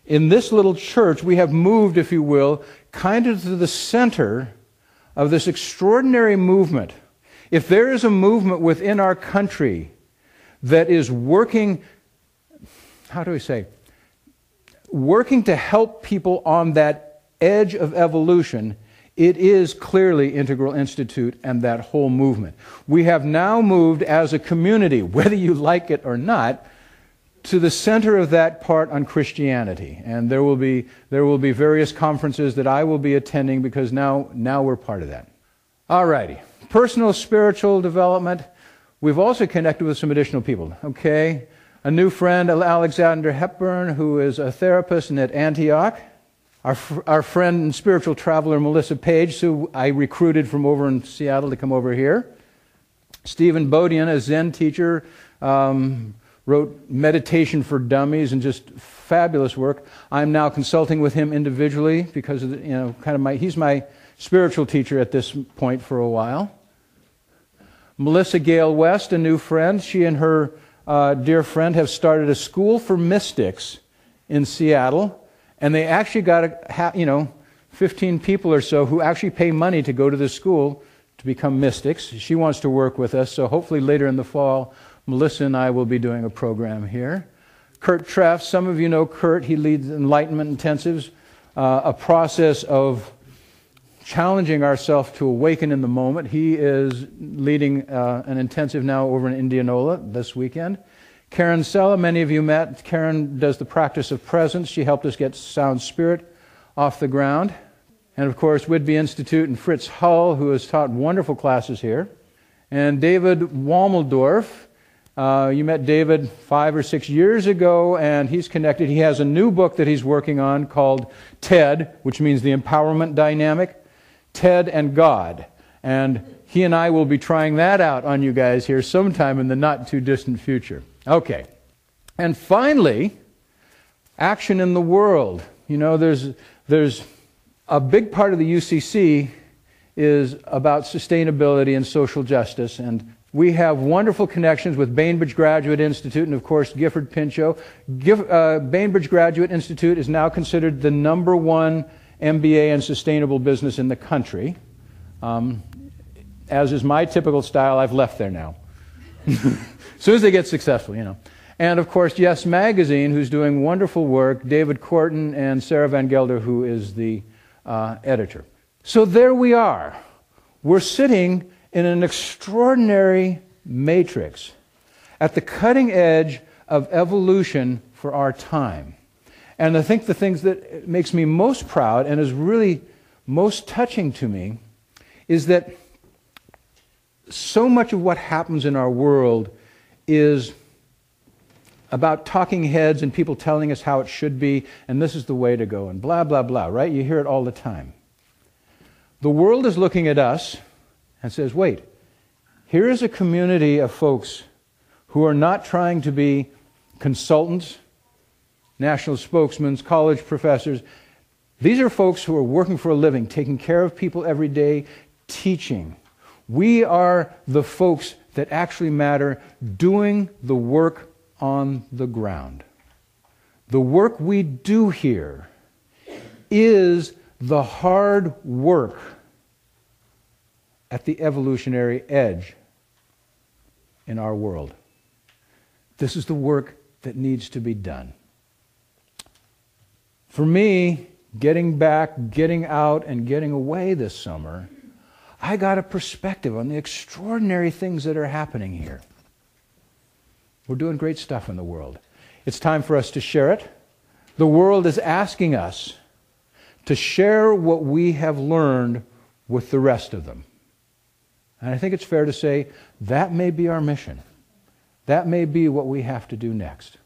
in this little church, we have moved, if you will, kind of to the center of this extraordinary movement. If there is a movement within our country that is working, how do we say, working to help people on that edge of evolution, it is clearly Integral Institute and that whole movement. We have now moved as a community, whether you like it or not, to the center of that part on Christianity. And there will be various conferences that I will be attending because now we're part of that. All righty. Personal spiritual development. We've also connected with some additional people. Okay. A new friend, Alexander Hepburn, who is a therapist at Antioch. Our friend and spiritual traveler, Melissa Page, who I recruited from over in Seattle to come over here. Stephen Bodian, a Zen teacher, wrote Meditation for Dummies and just fabulous work. I'm now consulting with him individually because of he's my spiritual teacher at this point for a while. Melissa Gale West, a new friend. She and her dear friend have started a school for mystics in Seattle, and they actually got 15 people or so who actually pay money to go to the school to become mystics. She wants to work with us, so hopefully later in the fall, Melissa and I will be doing a program here. Kurt Treff, some of you know Kurt. He leads Enlightenment Intensives, a process of challenging ourselves to awaken in the moment. He is leading an intensive now over in Indianola this weekend. Karen Sella, many of you met. Karen does the practice of presence. She helped us get Sound Spirit off the ground. And of course, Whitby Institute and Fritz Hull, who has taught wonderful classes here. And David Walmeldorf. You met David 5 or 6 years ago, and he's connected. He has a new book that he's working on called TED, which means the Empowerment Dynamic. TED and God. And he and I will be trying that out on you guys here sometime in the not too distant future. Okay. And finally, action in the world. You know, there's a big part of the UCC is about sustainability and social justice, and we have wonderful connections with Bainbridge Graduate Institute and, of course, Gifford Pinchot. Bainbridge Graduate Institute is now considered the #1 MBA in sustainable business in the country. As is my typical style, I've left there now. As soon as they get successful, you know. And, of course, Yes Magazine, who's doing wonderful work, David Corton and Sarah Van Gelder, who is the editor. So there we are. We're sitting in an extraordinary matrix at the cutting edge of evolution for our time. And I think the things that makes me most proud and is really most touching to me is that so much of what happens in our world is about talking heads and people telling us how it should be, and this is the way to go, and blah, blah, blah, right? You hear it all the time. The world is looking at us and says, wait, here is a community of folks who are not trying to be consultants, national spokesmen, college professors. These are folks who are working for a living, taking care of people every day, teaching. We are the folks that actually matter, doing the work on the ground. The work we do here is the hard work at the evolutionary edge in our world. This is the work that needs to be done. For me, getting back, getting out, and getting away this summer, I got a perspective on the extraordinary things that are happening here. We're doing great stuff in the world. It's time for us to share it. The world is asking us to share what we have learned with the rest of them. And I think it's fair to say that may be our mission. That may be what we have to do next.